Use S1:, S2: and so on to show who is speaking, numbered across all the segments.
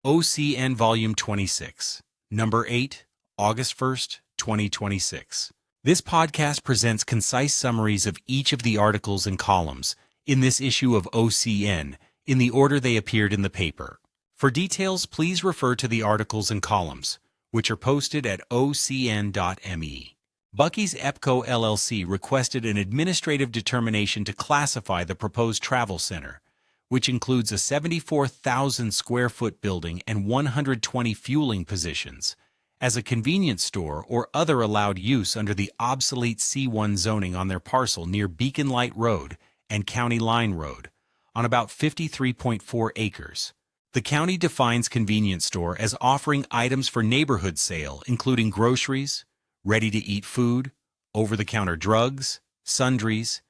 S1: OCN Volume 26, Number 8, August 1st, 2026. This podcast presents concise summaries of each of the articles and columns in this issue of OCN in the order they appeared in the paper. For details, please refer to the articles and columns, which are posted at ocn.me. Buc-ee's NEPCO LLC requested an administrative determination to classify the proposed travel center, which includes a 74,000 square foot building and 120 fueling positions, as a convenience store or other allowed use under the obsolete C1 zoning on their parcel near Beacon Light Road and County Line Road, on about 53.4 acres. The county defines convenience store as offering items for neighborhood sale, including groceries, ready-to-eat food, over-the-counter drugs, sundries,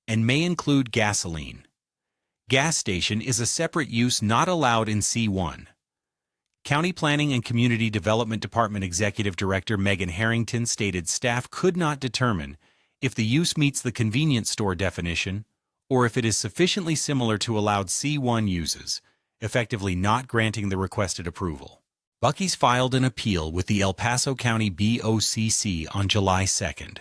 S1: and may include gasoline. Gas station is a separate use not allowed in C1. County Planning and Community Development Department Executive Director Megan Harrington stated staff could not determine if the use meets the convenience store definition or if it is sufficiently similar to allowed C1 uses, effectively not granting the requested approval. Buc-ee's filed an appeal with the El Paso County BOCC on July 2nd.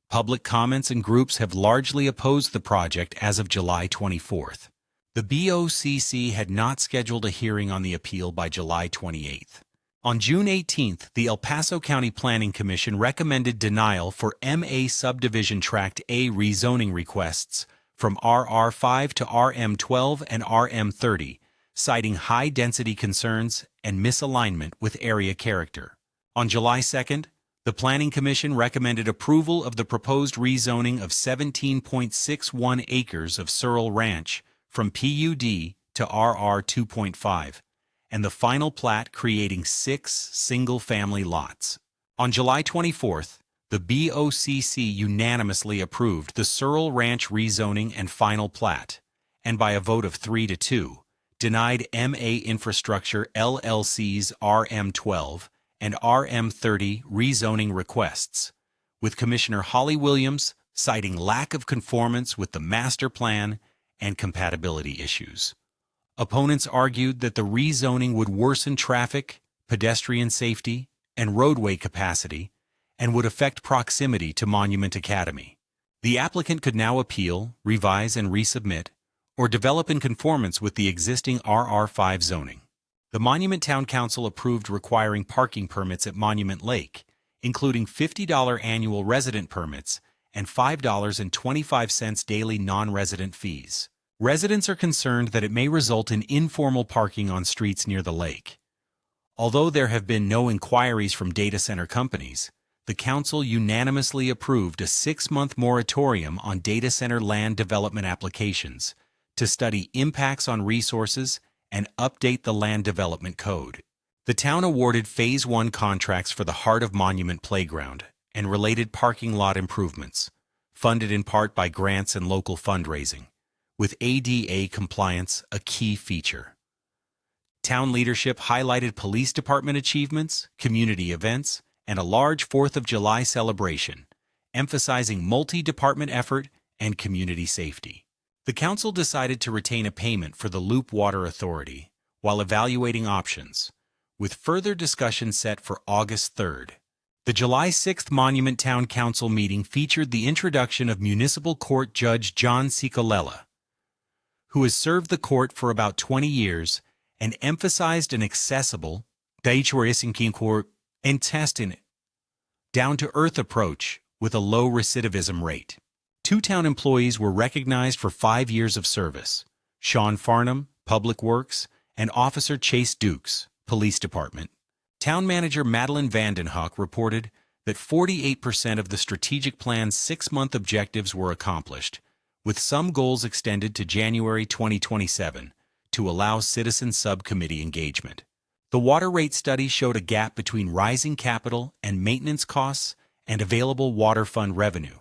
S1: Public comments and groups have largely opposed the project as of July 24th. The BOCC had not scheduled a hearing on the appeal by July 28th. On June 18th, the El Paso County Planning Commission recommended denial for MA Subdivision Tract A rezoning requests from RR5 to RM12 and RM30, citing high-density concerns and misalignment with area character. On July 2nd, the Planning Commission recommended approval of the proposed rezoning of 17.61 acres of Searle Ranch from PUD to RR 2.5, and the final plat creating 6 single-family lots. On July 24th, the BOCC unanimously approved the Searle Ranch rezoning and final plat, and by a vote of 3-2, denied MA Infrastructure LLC's RM12 and RM30 rezoning requests, with Commissioner Holly Williams citing lack of conformance with the master plan and compatibility issues. Opponents argued that the rezoning would worsen traffic, pedestrian safety, and roadway capacity, and would affect proximity to Monument Academy. The applicant could now appeal, revise, and resubmit, or develop in conformance with the existing RR5 zoning. The Monument Town Council approved requiring parking permits at Monument Lake, including $50 annual resident permits and $5.25 daily non-resident fees. Residents are concerned that it may result in informal parking on streets near the lake. Although there have been no inquiries from data center companies, the council unanimously approved a 6-month moratorium on data center land development applications to study impacts on resources and update the Land Development Code. The town awarded Phase 1 contracts for the Heart of Monument Playground and related parking lot improvements, funded in part by grants and local fundraising, with ADA compliance a key feature. Town leadership highlighted police department achievements, community events, and a large 4th of July celebration, emphasizing multi-department effort and community safety. The council decided to retain a payment for the Loop Water Authority while evaluating options, with further discussion set for August 3rd. The July 6th Monument Town Council meeting featured the introduction of Municipal Court Judge John Cicolella, who has served the court for about 20 years and emphasized an accessible, down-to-earth approach with a low recidivism rate. 2 town employees were recognized for 5 years of service: Sean Farnham, Public Works, and Officer Chase Dukes, Police Department. Town Manager Madeline Vandenhoek reported that 48% of the strategic plan's 6-month objectives were accomplished, with some goals extended to January 2027 to allow citizen subcommittee engagement. The water rate study showed a gap between rising capital and maintenance costs and available water fund revenue,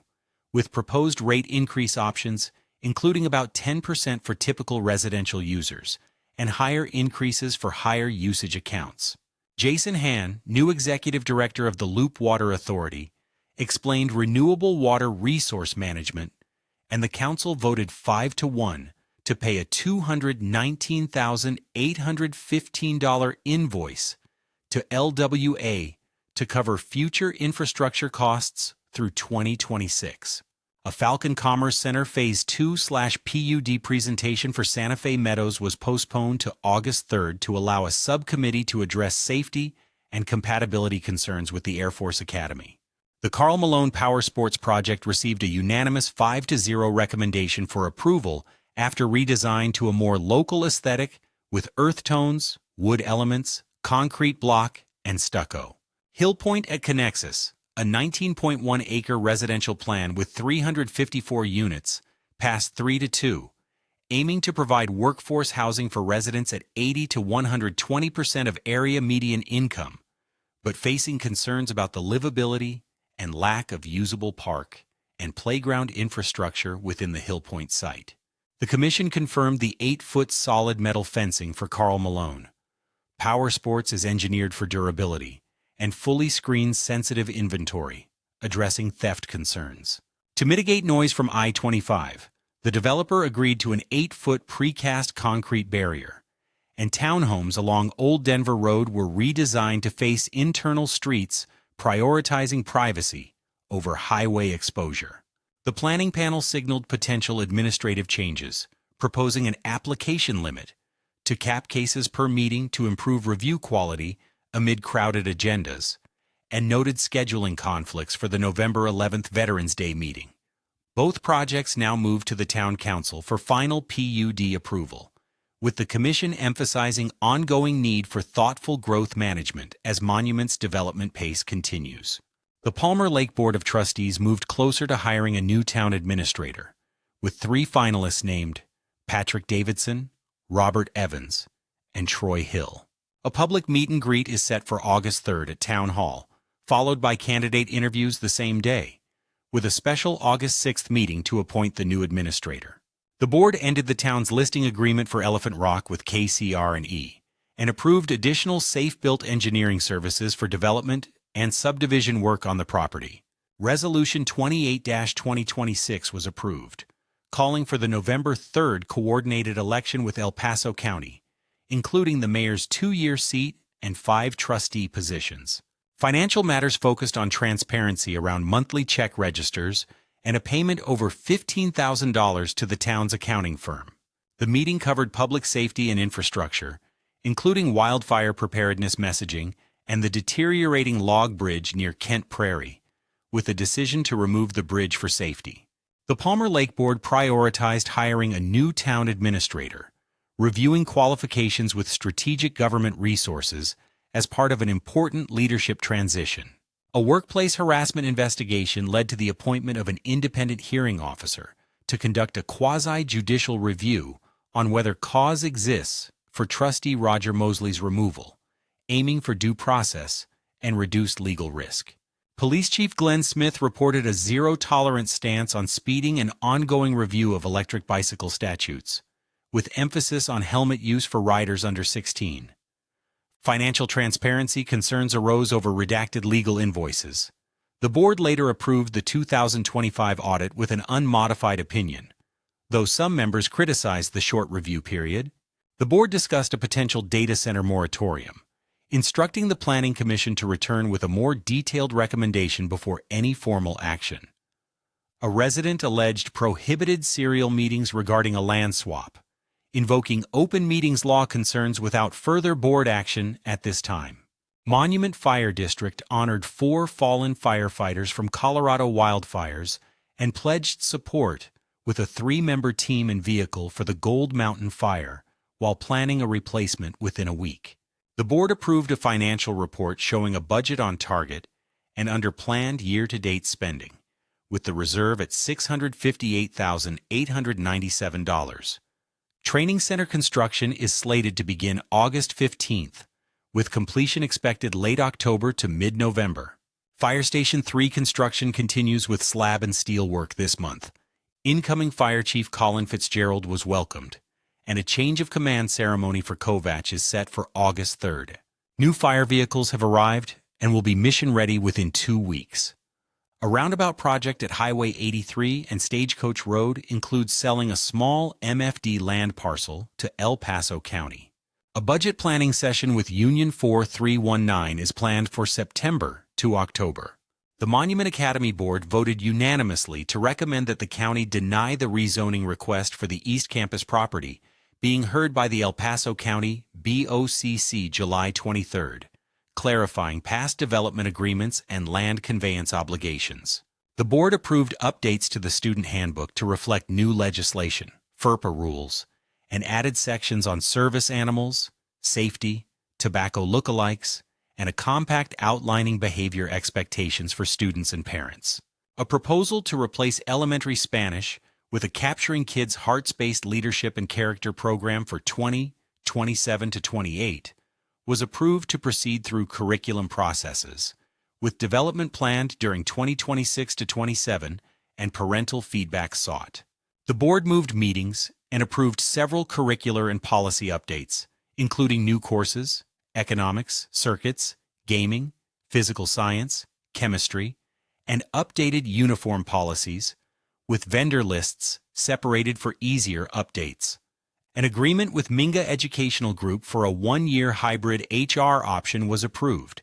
S1: with proposed rate increase options including about 10% for typical residential users and higher increases for higher usage accounts. Jason Hahn, new executive director of the Loop Water Authority, explained renewable water resource management, and the council voted 5-1 to pay a $219,815 invoice to LWA to cover future infrastructure costs through 2026. A Falcon Commerce Center Phase 2/PUD presentation for Santa Fe Meadows was postponed to August 3rd to allow a subcommittee to address safety and compatibility concerns with the Air Force Academy. The Carl Malone Powersports project received a unanimous 5-0 recommendation for approval after redesign to a more local aesthetic with earth tones, wood elements, concrete block, and stucco. Hill Point at Connexus, a 19.1-acre residential plan with 354 units, passed 3-2, aiming to provide workforce housing for residents at 80 to 120% of area median income, but facing concerns about the livability and lack of usable park and playground infrastructure within the Hill Point site. The Commission confirmed the 8-foot solid metal fencing for Carl Malone. Powersports is engineered for durability and fully screens sensitive inventory, addressing theft concerns. To mitigate noise from I-25, the developer agreed to an 8-foot precast concrete barrier, and townhomes along Old Denver Road were redesigned to face internal streets, prioritizing privacy over highway exposure. The planning panel signaled potential administrative changes, proposing an application limit to cap cases per meeting to improve review quality amid crowded agendas, and noted scheduling conflicts for the November 11th Veterans Day meeting. Both projects now move to the Town Council for final PUD approval, with the Commission emphasizing ongoing need for thoughtful growth management as Monument's development pace continues. The Palmer Lake Board of Trustees moved closer to hiring a new town administrator, with 3 finalists named Patrick Davidson, Robert Evans, and Troy Hill. A public meet and greet is set for August 3rd at Town Hall, followed by candidate interviews the same day, with a special August 6th meeting to appoint the new administrator. The board ended the town's listing agreement for Elephant Rock with KCR&E and approved additional safe-built engineering services for development and subdivision work on the property. Resolution 28-2026 was approved, calling for the November 3rd coordinated election with El Paso County, including the mayor's 2-year seat and 5 trustee positions. Financial matters focused on transparency around monthly check registers and a payment over $15,000 to the town's accounting firm. The meeting covered public safety and infrastructure, including wildfire preparedness messaging and the deteriorating log bridge near Kent Prairie, with a decision to remove the bridge for safety. The Palmer Lake Board prioritized hiring a new town administrator, reviewing qualifications with strategic government resources as part of an important leadership transition. A workplace harassment investigation led to the appointment of an independent hearing officer to conduct a quasi-judicial review on whether cause exists for trustee Roger Mosley's removal, aiming for due process and reduced legal risk. Police Chief Glenn Smith reported a zero-tolerance stance on speeding and ongoing review of electric bicycle statutes, with emphasis on helmet use for riders under 16. Financial transparency concerns arose over redacted legal invoices. The board later approved the 2025 audit with an unmodified opinion, though some members criticized the short review period. The board discussed a potential data center moratorium, instructing the Planning Commission to return with a more detailed recommendation before any formal action. A resident alleged prohibited serial meetings regarding a land swap, invoking open meetings law concerns without further board action at this time. Monument Fire District honored 4 fallen firefighters from Colorado wildfires and pledged support with a 3-member team and vehicle for the Gold Mountain Fire while planning a replacement within a week. The board approved a financial report showing a budget on target and under planned year-to-date spending, with the reserve at $658,897. Training center construction is slated to begin August 15th, with completion expected late October to mid-November. Fire Station 3 construction continues with slab and steel work this month. Incoming Fire Chief Colin Fitzgerald was welcomed, and a change of command ceremony for Kovacs is set for August 3rd. New fire vehicles have arrived and will be mission-ready within 2 weeks. A roundabout project at Highway 83 and Stagecoach Road includes selling a small MFD land parcel to El Paso County. A budget planning session with Union 4319 is planned for September to October. The Monument Academy Board voted unanimously to recommend that the county deny the rezoning request for the East Campus property, being heard by the El Paso County BOCC July 23rd, clarifying past development agreements and land conveyance obligations. The board approved updates to the student handbook to reflect new legislation, FERPA rules, and added sections on service animals, safety, tobacco lookalikes, and a compact outlining behavior expectations for students and parents. A proposal to replace elementary Spanish with a Capturing Kids' Hearts-Based Leadership and Character program for 2027 to 28 was approved to proceed through curriculum processes, with development planned during 2026 to 27 and parental feedback sought. The board moved meetings and approved several curricular and policy updates, including new courses, economics, circuits, gaming, physical science, chemistry, and updated uniform policies, with vendor lists separated for easier updates. An agreement with Minga Educational Group for a one-year hybrid HR option was approved,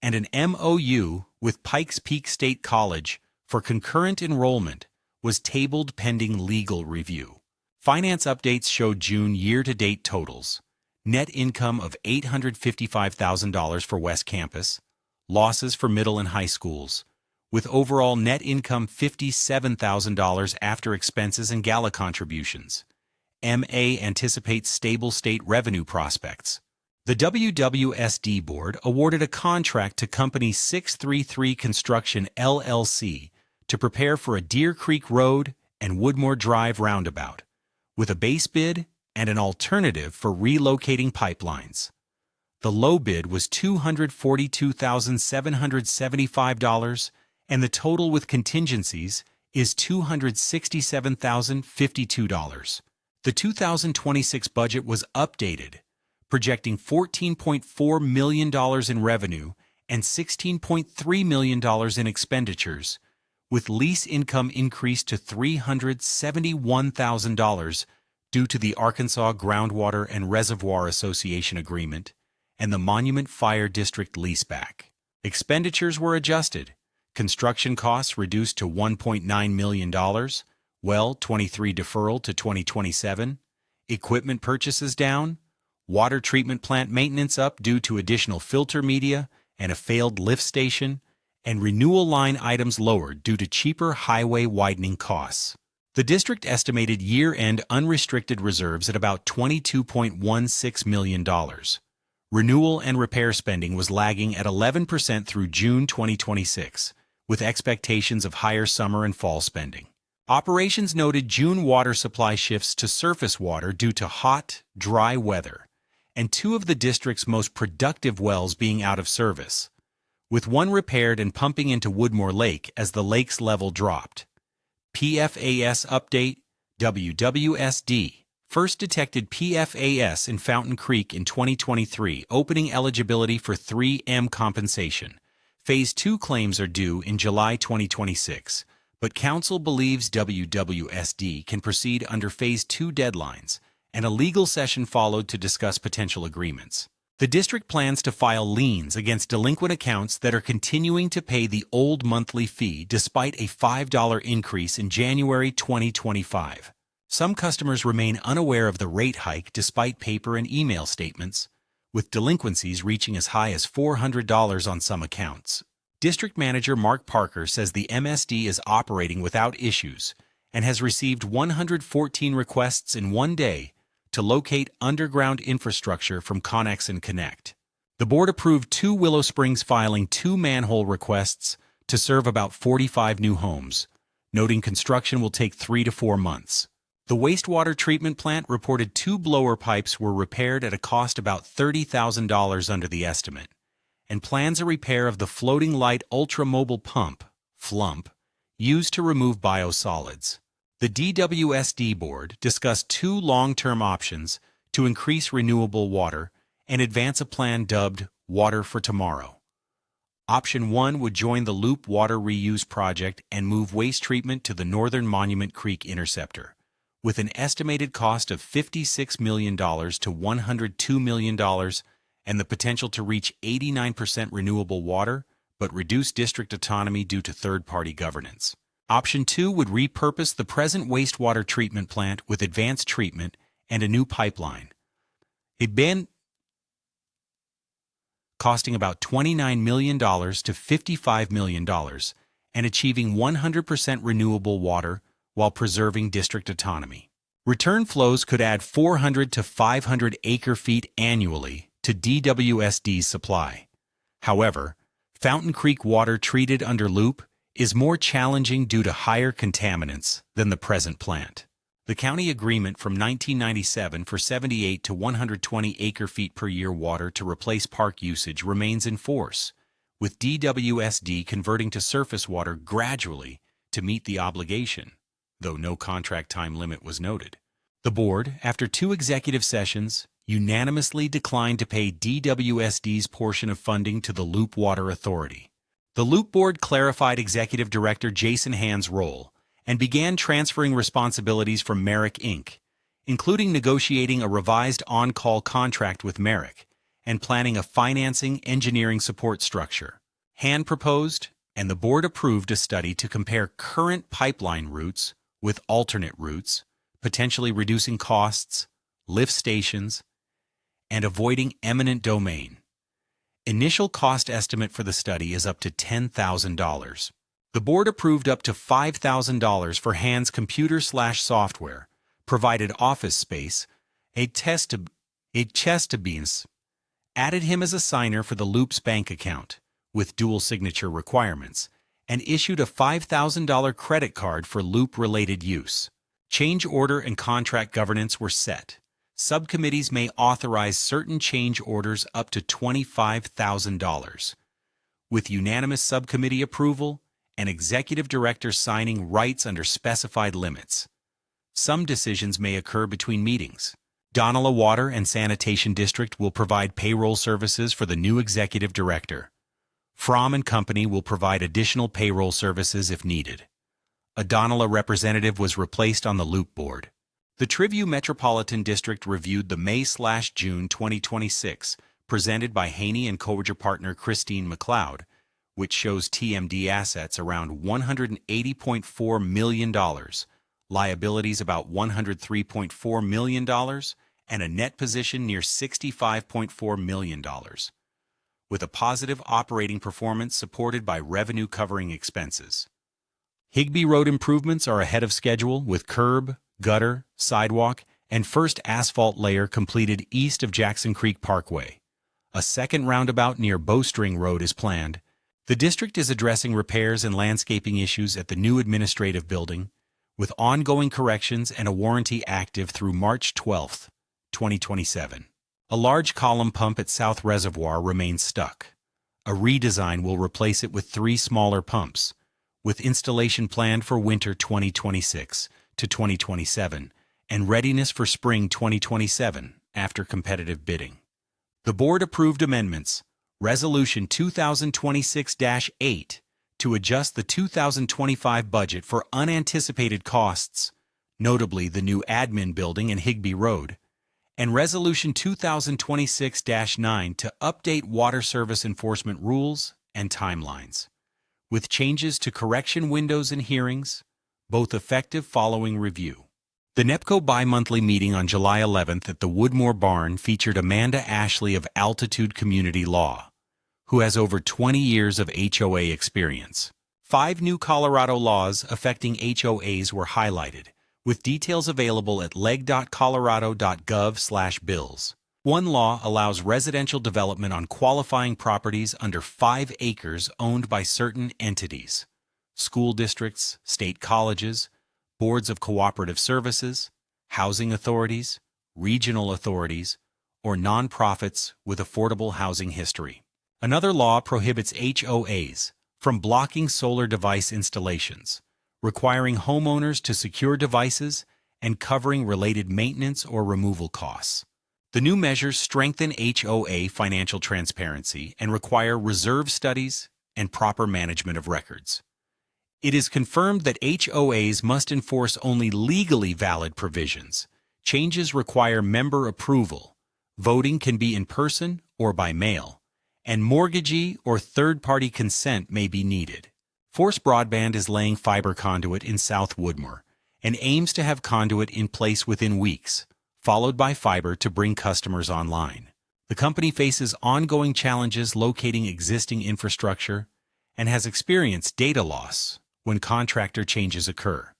S1: and an MOU with Pikes Peak State College for concurrent enrollment was tabled pending legal review. Finance updates showed June year-to-date totals: net income of $855,000 for West Campus, losses for middle and high schools, with overall net income $57,000 after expenses and gala contributions. MA anticipates stable state revenue prospects. The WWSD Board awarded a contract to Company 633 Construction LLC to prepare for a Deer Creek Road and Woodmoor Drive roundabout, with a base bid and an alternative for relocating pipelines. The low bid was $242,775, and the total with contingencies is $267,052. The 2026 budget was updated, projecting $14.4 million in revenue and $16.3 million in expenditures, with lease income increased to $371,000 due to the Arkansas Groundwater and Reservoir Association agreement and the Monument Fire District leaseback. Expenditures were adjusted. Construction costs reduced to $1.9 million, well 23 deferral to 2027, equipment purchases down, water treatment plant maintenance up due to additional filter media and a failed lift station, and renewal line items lowered due to cheaper highway widening costs. The district estimated year-end unrestricted reserves at about $22.16 million. Renewal and repair spending was lagging at 11% through June 2026, with expectations of higher summer and fall spending. Operations noted June water supply shifts to surface water due to hot, dry weather, and two of the district's most productive wells being out of service, with one repaired and pumping into Woodmoor Lake as the lake's level dropped. PFAS update: WWSD first detected PFAS in Fountain Creek in 2023, opening eligibility for 3M compensation. Phase 2 claims are due in July 2026, but Council believes WWSD can proceed under Phase 2 deadlines, and a legal session followed to discuss potential agreements. The district plans to file liens against delinquent accounts that are continuing to pay the old monthly fee despite a $5 increase in January 2025. Some customers remain unaware of the rate hike despite paper and email statements, with delinquencies reaching as high as $400 on some accounts. District Manager Mark Parker says the MSD is operating without issues and has received 114 requests in one day to locate underground infrastructure from Connex and Connect. The board approved 2 Willow Springs filing 2 manhole requests to serve about 45 new homes, noting construction will take 3 to 4 months. The wastewater treatment plant reported 2 blower pipes were repaired at a cost about $30,000 under the estimate, and plans a repair of the floating light ultra-mobile pump, FLUMP, used to remove biosolids. The DWSD board discussed 2 long-term options to increase renewable water and advance a plan dubbed Water for Tomorrow. Option 1 would join the Loop Water Reuse Project and move waste treatment to the Northern Monument Creek Interceptor, with an estimated cost of $56 million to $102 million and the potential to reach 89% renewable water, but reduce district autonomy due to third-party governance. Option 2 would repurpose the present wastewater treatment plant with advanced treatment and a new pipeline. It been costing about $29 million to $55 million and achieving 100% renewable water while preserving district autonomy. Return flows could add 400 to 500 acre-feet annually to DWSD's supply. However, Fountain Creek water treated under Loop is more challenging due to higher contaminants than the present plant. The county agreement from 1997 for 78 to 120 acre-feet per year water to replace park usage remains in force, with DWSD converting to surface water gradually to meet the obligation, though no contract time limit was noted. The board, after 2 executive sessions, unanimously declined to pay DWSD's portion of funding to the Loop Water Authority. The Loop Board clarified Executive Director Jason Hand's role and began transferring responsibilities from Merrick Inc., including negotiating a revised on-call contract with Merrick and planning a financing engineering support structure. Hand proposed, and the board approved a study to compare current pipeline routes with alternate routes, potentially reducing costs, lift stations, and avoiding eminent domain. Initial cost estimate for the study is up to $10,000. The board approved up to $5,000 for Hand's computer/software, provided office space, a chest of beans, added him as a signer for the Loop's bank account, with dual signature requirements, and issued a $5,000 credit card for Loop-related use. Change order and contract governance were set. Subcommittees may authorize certain change orders up to $25,000. With unanimous subcommittee approval, an executive director signing rights under specified limits. Some decisions may occur between meetings. Donala Water and Sanitation District will provide payroll services for the new executive director. Fromm & Company will provide additional payroll services if needed. A Donala representative was replaced on the Loop Board. The Triview Metropolitan District reviewed the May/June 2026 presented by Haney and Cowager partner Christine McLeod, which shows TMD assets around $180.4 million, liabilities about $103.4 million, and a net position near $65.4 million, with a positive operating performance supported by revenue covering expenses. Higbee Road improvements are ahead of schedule with curb, gutter, sidewalk, and first asphalt layer completed east of Jackson Creek Parkway. A second roundabout near Bowstring Road is planned. The district is addressing repairs and landscaping issues at the new administrative building, with ongoing corrections and a warranty active through March 12, 2027. A large column pump at South Reservoir remains stuck. A redesign will replace it with 3 smaller pumps, with installation planned for winter 2026 to 2027 and readiness for spring 2027 after competitive bidding. The board approved amendments, Resolution 2026-8, to adjust the 2025 budget for unanticipated costs, notably the new admin building and Higbee Road, and Resolution 2026-9 to update water service enforcement rules and timelines, with changes to correction windows and hearings, both effective following review. The NEPCO bi-monthly meeting on July 11th at the Woodmoor Barn featured Amanda Ashley of Altitude Community Law, who has over 20 years of HOA experience. 5 new Colorado laws affecting HOAs were highlighted, with details available at leg.colorado.gov/bills. One law allows residential development on qualifying properties under 5 acres owned by certain entities: school districts, state colleges, boards of cooperative services, housing authorities, regional authorities, or nonprofits with affordable housing history. Another law prohibits HOAs from blocking solar device installations, requiring homeowners to secure devices and covering related maintenance or removal costs. The new measures strengthen HOA financial transparency and require reserve studies, and proper management of records. It is confirmed that HOAs must enforce only legally valid provisions. Changes require member approval. Voting can be in person or by mail, and mortgagee or third-party consent may be needed. Force Broadband is laying fiber conduit in South Woodmoor and aims to have conduit in place within weeks, followed by fiber to bring customers online. The company faces ongoing challenges locating existing infrastructure and has experienced data loss when contractor changes occur,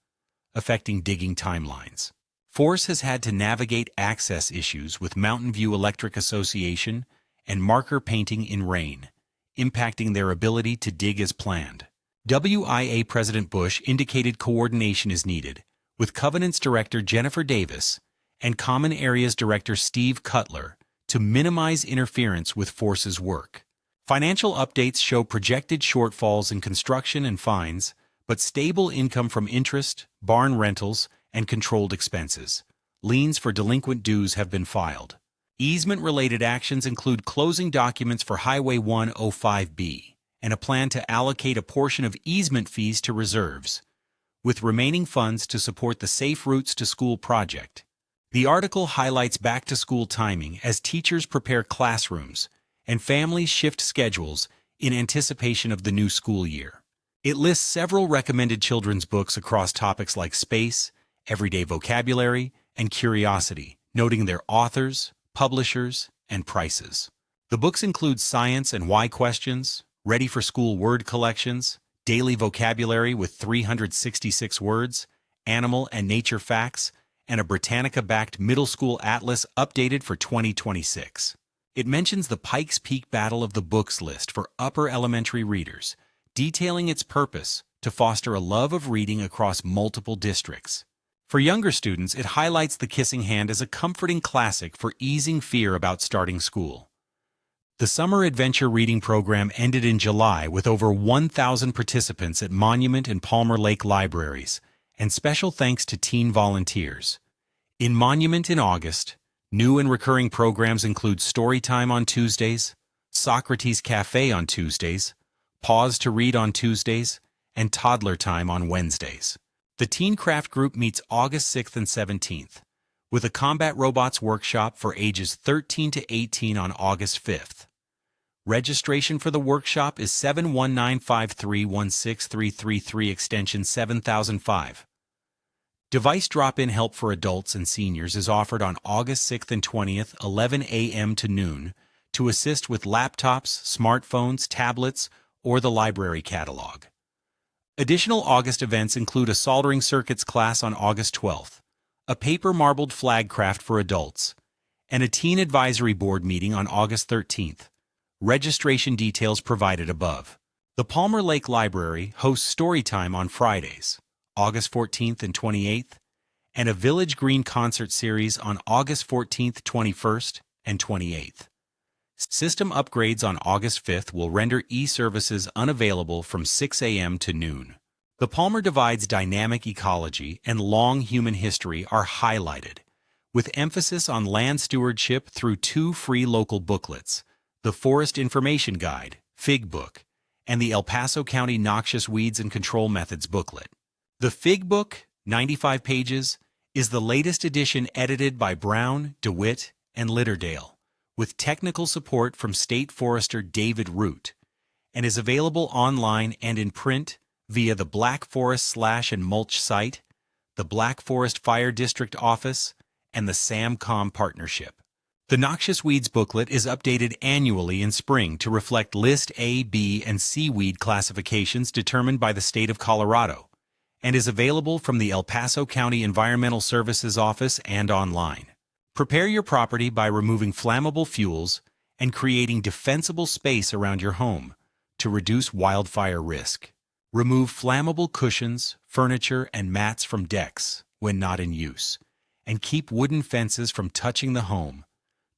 S1: affecting digging timelines. Force has had to navigate access issues with Mountain View Electric Association and marker painting in rain, impacting their ability to dig as planned. WIA President Bush indicated coordination is needed, with Covenants Director Jennifer Davis and Common Areas Director Steve Cutler to minimize interference with Force's work. Financial updates show projected shortfalls in construction and fines, but stable income from interest, barn rentals, and controlled expenses. Liens for delinquent dues have been filed. Easement-related actions include closing documents for Highway 105B and a plan to allocate a portion of easement fees to reserves, with remaining funds to support the Safe Routes to School project. The article highlights back-to-school timing as teachers prepare classrooms and families shift schedules in anticipation of the new school year. It lists several recommended children's books across topics like space, everyday vocabulary, and curiosity, noting their authors, publishers, and prices. The books include Science and Why questions, ready-for-school word collections, daily vocabulary with 366 words, animal and nature facts, and a Britannica-backed middle school atlas updated for 2026. It mentions the Pikes Peak Battle of the Books list for upper elementary readers, detailing its purpose to foster a love of reading across multiple districts. For younger students, it highlights The Kissing Hand as a comforting classic for easing fear about starting school. The Summer Adventure Reading Program ended in July with over 1,000 participants at Monument and Palmer Lake Libraries, and special thanks to teen volunteers. In Monument in August, new and recurring programs include Storytime on Tuesdays, Socrates Cafe on Tuesdays, Pause to Read on Tuesdays, and Toddler Time on Wednesdays. The Teen Craft Group meets August 6th and 17th, with a Combat Robots workshop for ages 13 to 18 on August 5th. Registration for the workshop is 719531633 extension 7005. Device drop-in help for adults and seniors is offered on August 6th and 20th, 11 a.m. to noon, to assist with laptops, smartphones, tablets, or the library catalog. Additional August events include a soldering circuits class on August 12th, a paper marbled flag craft for adults, and a teen advisory board meeting on August 13th. Registration details provided above. The Palmer Lake Library hosts Storytime on Fridays, August 14th and 28th, and a Village Green concert series on August 14th, 21st, and 28th. System upgrades on August 5th will render e-services unavailable from 6 a.m. to noon. The Palmer Divide's dynamic ecology and long human history are highlighted, with emphasis on land stewardship through 2 free local booklets, the Forest Information Guide, Fig Book, and the El Paso County Noxious Weeds and Control Methods booklet. The Fig Book, 95 pages, is the latest edition edited by Brown, DeWitt, and Litterdale, with technical support from State Forester David Root, and is available online and in print via the Black Forest Slash and Mulch site, the Black Forest Fire District Office, and the SAMCOM Partnership. The Noxious Weeds booklet is updated annually in spring to reflect List A, B, and C weed classifications determined by the state of Colorado, and is available from the El Paso County Environmental Services Office and online. Prepare your property by removing flammable fuels and creating defensible space around your home to reduce wildfire risk. Remove flammable cushions, furniture, and mats from decks when not in use, and keep wooden fences from touching the home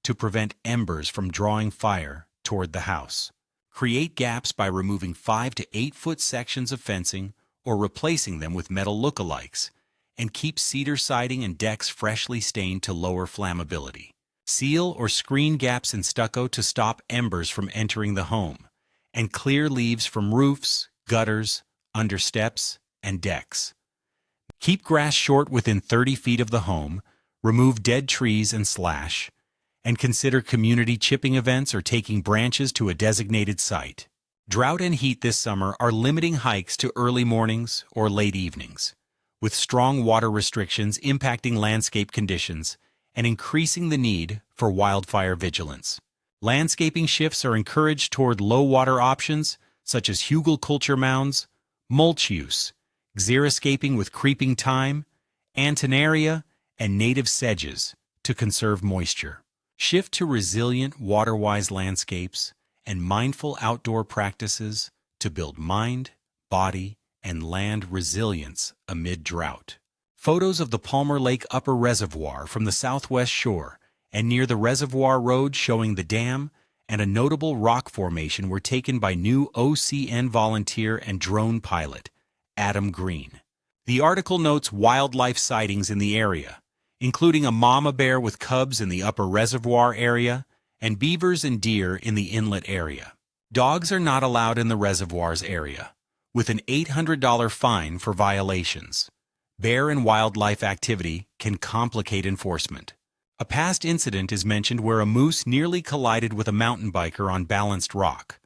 S1: to prevent embers from drawing fire toward the house. Create gaps by removing 5 to 8 foot sections of fencing or replacing them with metal lookalikes, and keep cedar siding and decks freshly stained to lower flammability. Seal or screen gaps in stucco to stop embers from entering the home, and clear leaves from roofs, gutters, under steps, and decks. Keep grass short within 30 feet of the home, remove dead trees and slash, and consider community chipping events or taking branches to a designated site. Drought and heat this summer are limiting hikes to early mornings or late evenings, with strong water restrictions impacting landscape conditions and increasing the need for wildfire vigilance. Landscaping shifts are encouraged toward low-water options such as hugelkultur mounds, mulch use, xeriscaping with creeping thyme, antennaria, and native sedges to conserve moisture. Shift to resilient, water-wise landscapes and mindful outdoor practices to build mind, body, and land resilience amid drought. Photos of the Palmer Lake Upper Reservoir from the southwest shore and near the reservoir road showing the dam and a notable rock formation were taken by new OCN volunteer and drone pilot, Adam Green. The article notes wildlife sightings in the area, including a mama bear with cubs in the upper reservoir area and beavers and deer in the inlet area. Dogs are not allowed in the reservoirs area, with an $800 fine for violations. Bear and wildlife activity can complicate enforcement. A past incident is mentioned where a moose nearly collided with a mountain biker on balanced rock,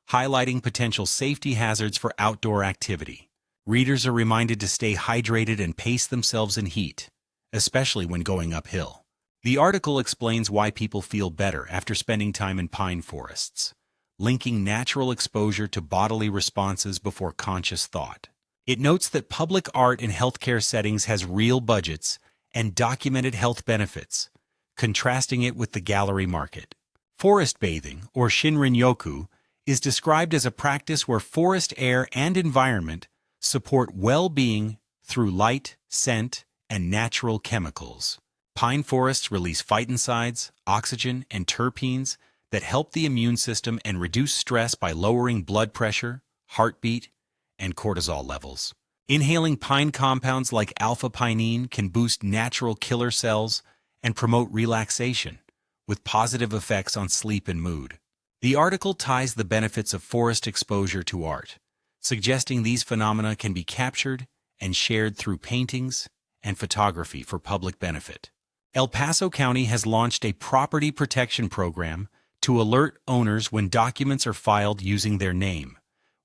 S1: highlighting potential safety hazards for outdoor activity. Readers are reminded to stay hydrated and pace themselves in heat, especially when going uphill. The article explains why people feel better after spending time in pine forests, linking natural exposure to bodily responses before conscious thought. It notes that public art in healthcare settings has real budgets and documented health benefits, contrasting it with the gallery market. Forest bathing, or shinrin-yoku, is described as a practice where forest air and environment support well-being through light, scent, and natural chemicals. Pine forests release phytoncides, oxygen, and terpenes that help the immune system and reduce stress by lowering blood pressure, heartbeat, and cortisol levels. Inhaling pine compounds like alpha-pinene can boost natural killer cells and promote relaxation, with positive effects on sleep and mood. The article ties the benefits of forest exposure to art, suggesting these phenomena can be captured and shared through paintings and photography for public benefit. El Paso County has launched a property protection program to alert owners when documents are filed using their name,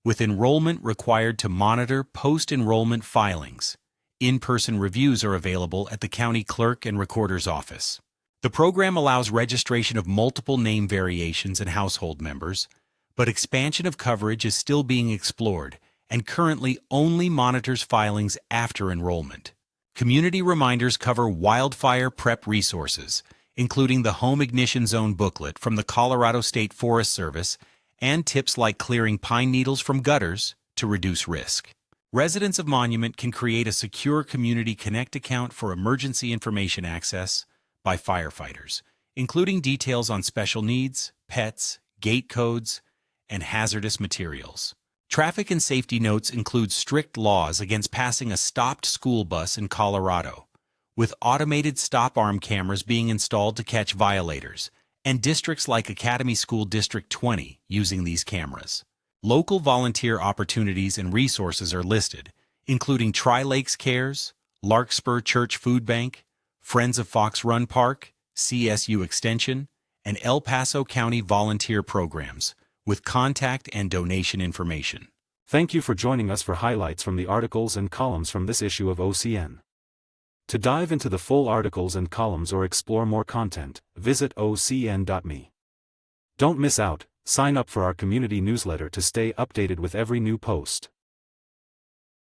S1: with enrollment required to monitor post-enrollment filings. In-person reviews are available at the county clerk and recorder's office. The program allows registration of multiple name variations and household members, but expansion of coverage is still being explored and currently only monitors filings after enrollment. Community reminders cover wildfire prep resources, including the Home Ignition Zone booklet from the Colorado State Forest Service and tips like clearing pine needles from gutters to reduce risk. Residents of Monument can create a secure Community Connect account for emergency information access by firefighters, including details on special needs, pets, gate codes, and hazardous materials. Traffic and safety notes include strict laws against passing a stopped school bus in Colorado, with automated stop arm cameras being installed to catch violators, and districts like Academy School District 20 using these cameras. Local volunteer opportunities and resources are listed, including Tri-Lakes Cares, Larkspur Church Food Bank, Friends of Fox Run Park, CSU Extension, and El Paso County volunteer programs, with contact and donation information.
S2: Thank you for joining us for highlights from the articles and columns from this issue of OCN. To dive into the full articles and columns or explore more content, visit ocn.me. Don't miss out. Sign up for our community newsletter to stay updated with every new post.